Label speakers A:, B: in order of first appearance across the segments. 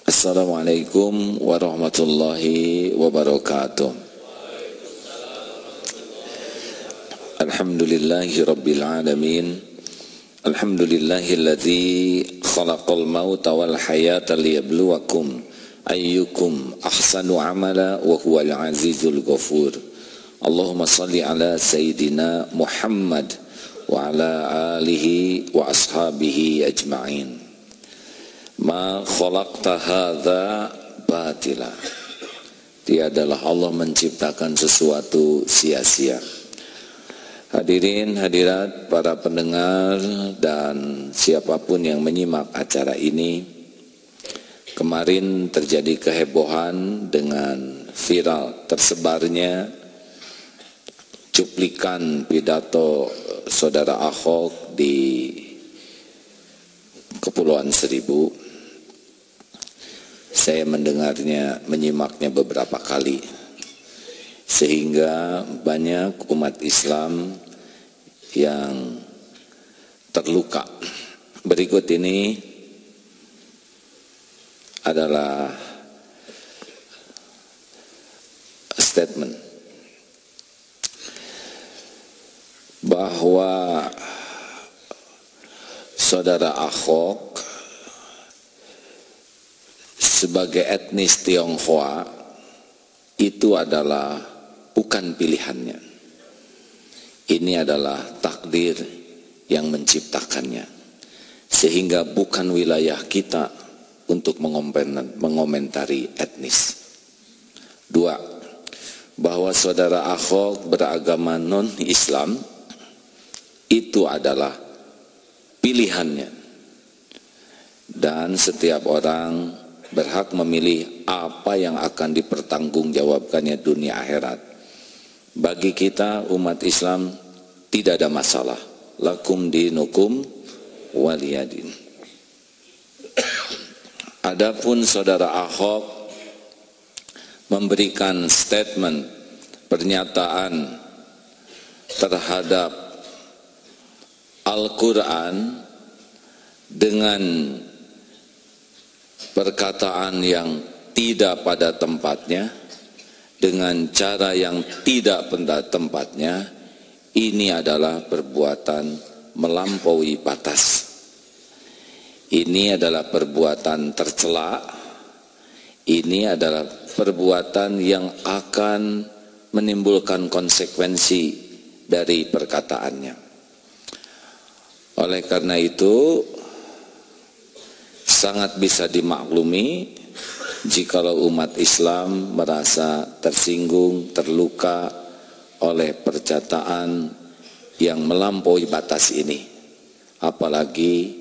A: Assalamualaikum warahmatullahi wabarakatuh. Alhamdulillahi rabbil alamin. Alhamdulillahilladzi khalaqal mauta wal hayata liyabluwakum ayyukum ahsanu amala wa huwal azizul ghafur. Allahumma salli ala sayyidina Muhammad wa ala alihi wa ashabihi ajma'in. Ma khalaqta hadza batila. Tiadalah Allah menciptakan sesuatu sia-sia. Hadirin hadirat para pendengar dan siapapun yang menyimak acara ini, kemarin terjadi kehebohan dengan viral tersebarnya cuplikan pidato saudara Ahok di Kepulauan Seribu. Saya mendengarnya, menyimaknya beberapa kali, sehingga banyak umat Islam yang terluka. Berikut ini adalah statement bahwa saudara Ahok sebagai etnis Tionghoa itu adalah bukan pilihannya. Ini adalah takdir yang menciptakannya. Sehingga bukan wilayah kita untuk mengomentari etnis. Dua, bahwa saudara Ahok beragama non-Islam itu adalah pilihannya. Dan setiap orang berhak memilih apa yang akan dipertanggungjawabkannya dunia akhirat. Bagi kita umat Islam tidak ada masalah. Lakum dinukum waliyadin. Adapun saudara Ahok memberikan statement, pernyataan terhadap Al-Quran dengan perkataan yang tidak pada tempatnya, dengan cara yang tidak pada tempatnya, ini adalah perbuatan melampaui batas. Ini adalah perbuatan tercela. Ini adalah perbuatan yang akan menimbulkan konsekuensi dari perkataannya. Oleh karena itu, sangat bisa dimaklumi jikalau umat Islam merasa tersinggung, terluka oleh perkataan yang melampaui batas ini. Apalagi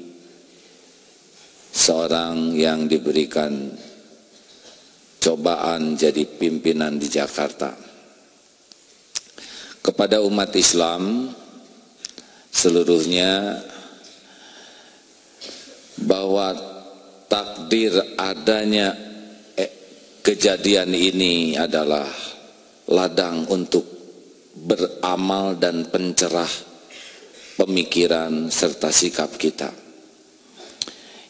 A: seorang yang diberikan cobaan jadi pimpinan di Jakarta. Kepada umat Islam seluruhnya, bahwa takdir adanya kejadian ini adalah ladang untuk beramal dan pencerah pemikiran serta sikap kita.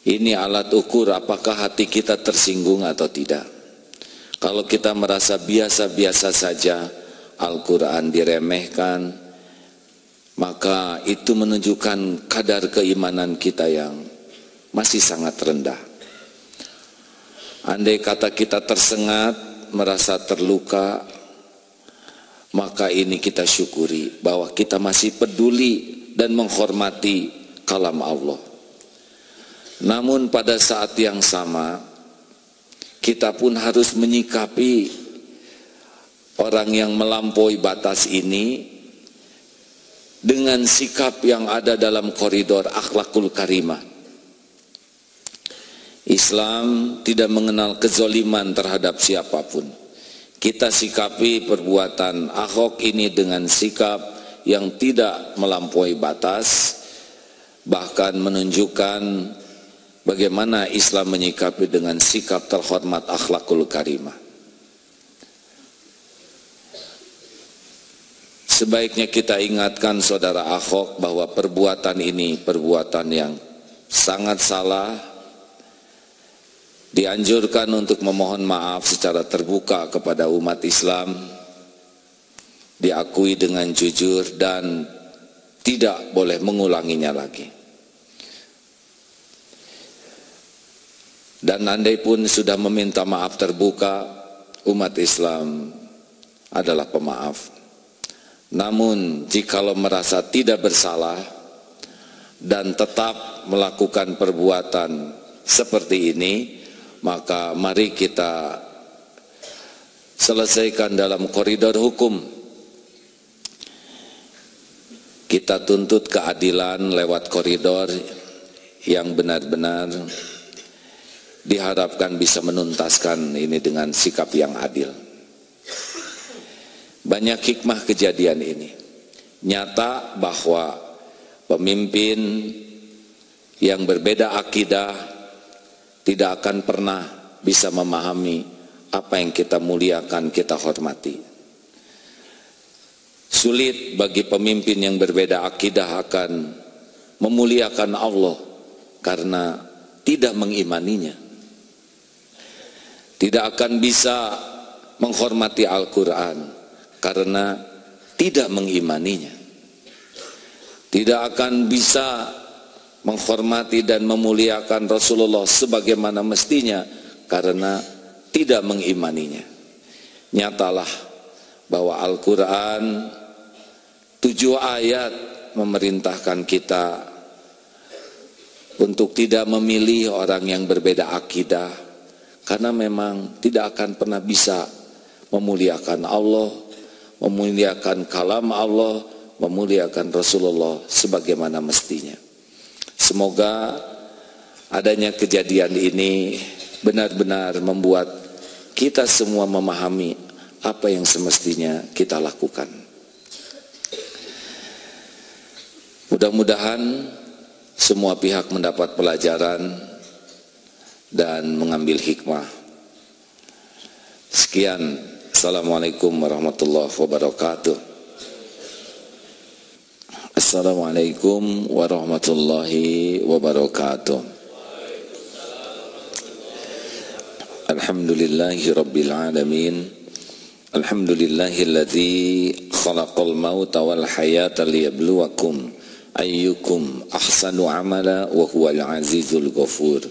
A: Ini alat ukur apakah hati kita tersinggung atau tidak. Kalau kita merasa biasa-biasa saja, Al-Quran diremehkan, maka itu menunjukkan kadar keimanan kita yang masih sangat rendah. Andai kata kita tersengat, merasa terluka, maka ini kita syukuri bahwa kita masih peduli dan menghormati kalam Allah. Namun pada saat yang sama, kita pun harus menyikapi orang yang melampaui batas ini dengan sikap yang ada dalam koridor akhlakul karimah. Islam tidak mengenal kezoliman terhadap siapapun. Kita sikapi perbuatan Ahok ini dengan sikap yang tidak melampaui batas, bahkan menunjukkan bagaimana Islam menyikapi dengan sikap terhormat akhlakul karimah. Sebaiknya kita ingatkan saudara Ahok bahwa perbuatan ini perbuatan yang sangat salah, dianjurkan untuk memohon maaf secara terbuka kepada umat Islam, diakui dengan jujur dan tidak boleh mengulanginya lagi. Dan andai pun sudah meminta maaf terbuka, umat Islam adalah pemaaf. Namun jikalau merasa tidak bersalah dan tetap melakukan perbuatan seperti ini, maka mari kita selesaikan dalam koridor hukum. Kita tuntut keadilan lewat koridor yang benar-benar diharapkan bisa menuntaskan ini dengan sikap yang adil. Banyak hikmah kejadian ini. Nyata bahwa pemimpin yang berbeda akidah tidak akan pernah bisa memahami apa yang kita muliakan, kita hormati. Sulit bagi pemimpin yang berbeda akidah akan memuliakan Allah karena tidak mengimaninya. Tidak akan bisa menghormati Al-Quran karena tidak mengimaninya. Tidak akan bisa menghormati dan memuliakan Rasulullah sebagaimana mestinya karena tidak mengimaninya. Nyatalah bahwa Al-Quran 7 ayat memerintahkan kita untuk tidak memilih orang yang berbeda akidah, karena memang tidak akan pernah bisa memuliakan Allah, memuliakan kalam Allah, memuliakan Rasulullah sebagaimana mestinya. Semoga adanya kejadian ini benar-benar membuat kita semua memahami apa yang semestinya kita lakukan. Mudah-mudahan semua pihak mendapat pelajaran dan mengambil hikmah. Sekian, Assalamualaikum warahmatullahi wabarakatuh. Assalamualaikum warahmatullahi wabarakatuh. Alhamdulillahi rabbil alamin. Alhamdulillahilladzi khalaqal mauta wal hayata liyabluwakum ayyukum ahsanu amala wa huwal azizul ghafur.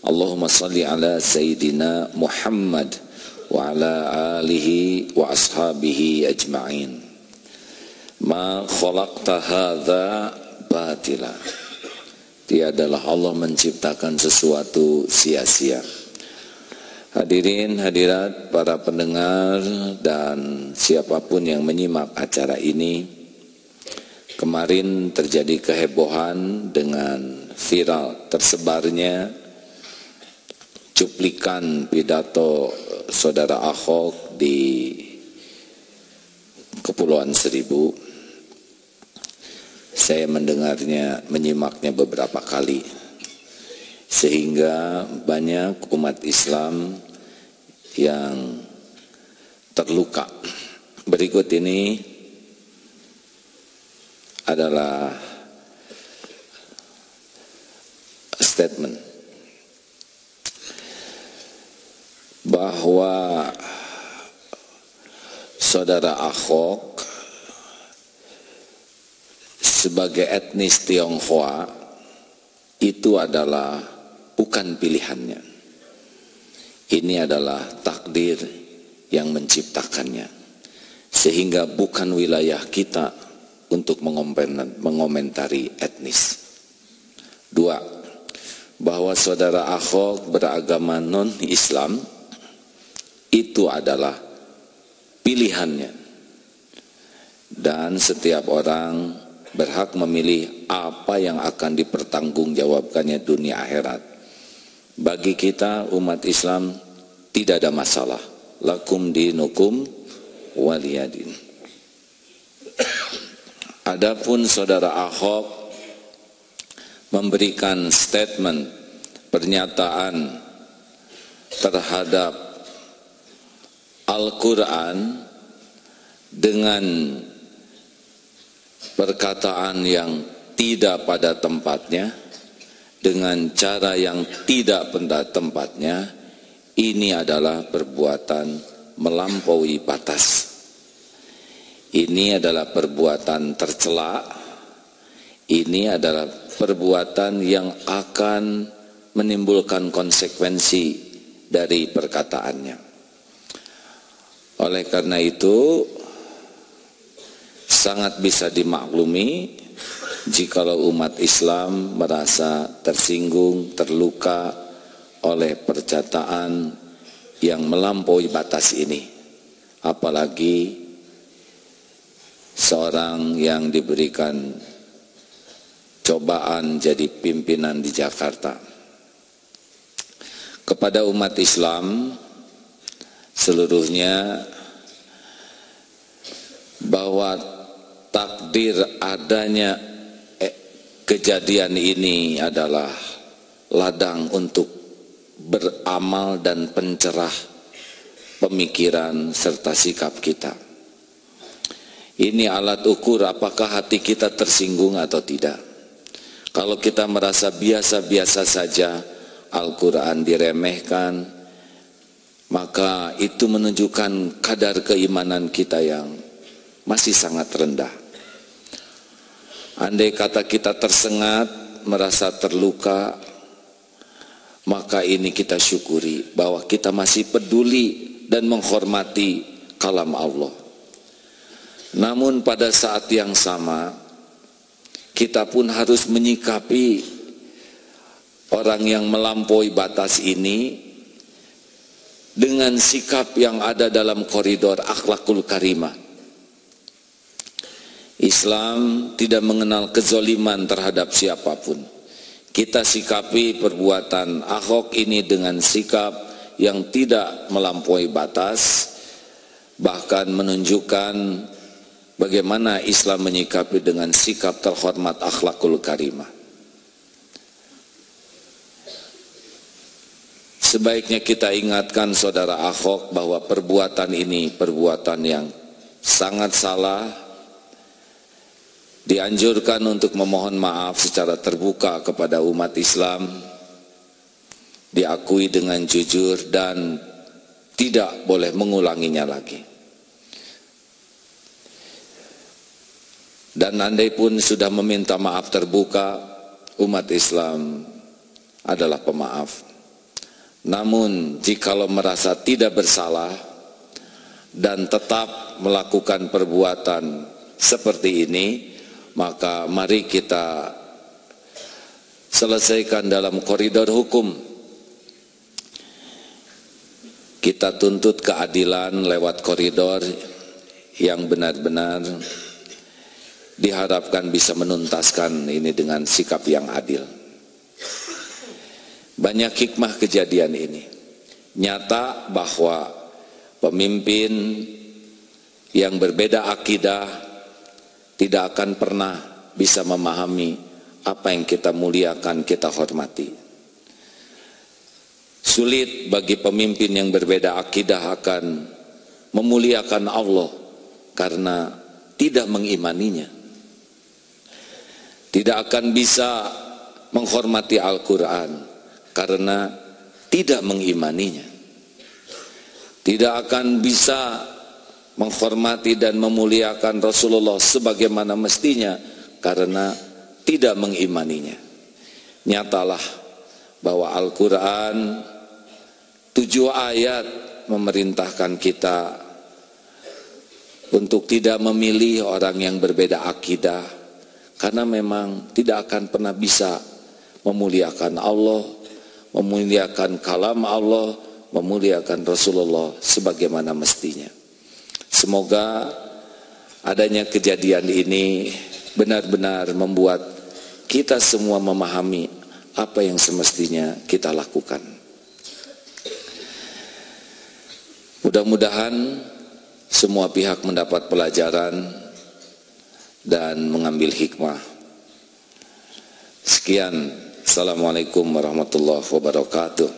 A: Allahumma salli ala Sayyidina Muhammad wa ala alihi wa ashabihi ajma'in. Ma khalaqta hadza batila. Tiadalah Allah menciptakan sesuatu sia-sia. Hadirin hadirat para pendengar dan siapapun yang menyimak acara ini, kemarin terjadi kehebohan dengan viral tersebarnya cuplikan pidato Saudara Ahok di Kepulauan Seribu. Saya mendengarnya, menyimaknya beberapa kali, sehingga banyak umat Islam yang terluka. Berikut ini adalah statement bahwa Saudara Ahok sebagai etnis Tionghoa itu adalah bukan pilihannya. Ini adalah takdir yang menciptakannya, sehingga bukan wilayah kita untuk mengomentari etnis. 2, bahwa Saudara Ahok beragama non-Islam itu adalah pilihannya, dan setiap orang berhak memilih apa yang akan dipertanggungjawabkannya dunia akhirat. Bagi kita umat Islam tidak ada masalah. Lakum dinukum waliyadin. Adapun Saudara Ahok memberikan statement, pernyataan terhadap Al-Quran dengan perkataan yang tidak pada tempatnya, dengan cara yang tidak pada tempatnya, ini adalah perbuatan melampaui batas. Ini adalah perbuatan tercela. Ini adalah perbuatan yang akan menimbulkan konsekuensi dari perkataannya. Oleh karena itu, sangat bisa dimaklumi jikalau umat Islam merasa tersinggung, terluka oleh perkataan yang melampaui batas ini. Apalagi seorang yang diberikan cobaan jadi pimpinan di Jakarta. Kepada umat Islam seluruhnya, bahwa takdir adanya kejadian ini adalah ladang untuk beramal dan pencerah pemikiran serta sikap kita. Ini alat ukur apakah hati kita tersinggung atau tidak. Kalau kita merasa biasa-biasa saja, Al-Quran diremehkan, maka itu menunjukkan kadar keimanan kita yang masih sangat rendah. Andai kata kita tersengat, merasa terluka, maka ini kita syukuri bahwa kita masih peduli dan menghormati kalam Allah. Namun pada saat yang sama, kita pun harus menyikapi orang yang melampaui batas ini dengan sikap yang ada dalam koridor akhlakul karimah. Islam tidak mengenal kezoliman terhadap siapapun. Kita sikapi perbuatan Ahok ini dengan sikap yang tidak melampaui batas, bahkan menunjukkan bagaimana Islam menyikapi dengan sikap terhormat akhlakul karimah. Sebaiknya kita ingatkan saudara Ahok bahwa perbuatan ini perbuatan yang sangat salah. Dianjurkan untuk memohon maaf secara terbuka kepada umat Islam, diakui dengan jujur dan tidak boleh mengulanginya lagi. Dan andai pun sudah meminta maaf terbuka, umat Islam adalah pemaaf. Namun jikalau merasa tidak bersalah dan tetap melakukan perbuatan seperti ini, maka mari kita selesaikan dalam koridor hukum. Kita tuntut keadilan lewat koridor yang benar-benar diharapkan bisa menuntaskan ini dengan sikap yang adil. Banyak hikmah kejadian ini. Nyata bahwa pemimpin yang berbeda akidah tidak akan pernah bisa memahami apa yang kita muliakan, kita hormati. Sulit bagi pemimpin yang berbeda akidah akan memuliakan Allah karena tidak mengimaninya. Tidak akan bisa menghormati Al-Quran karena tidak mengimaninya. Tidak akan bisa menghormati dan memuliakan Rasulullah sebagaimana mestinya karena tidak mengimaninya. Nyatalah bahwa Al-Quran 7 ayat memerintahkan kita untuk tidak memilih orang yang berbeda akidah, karena memang tidak akan pernah bisa memuliakan Allah, memuliakan kalam Allah, memuliakan Rasulullah sebagaimana mestinya. Semoga adanya kejadian ini benar-benar membuat kita semua memahami apa yang semestinya kita lakukan. Mudah-mudahan semua pihak mendapat pelajaran dan mengambil hikmah. Sekian, Assalamualaikum warahmatullahi wabarakatuh.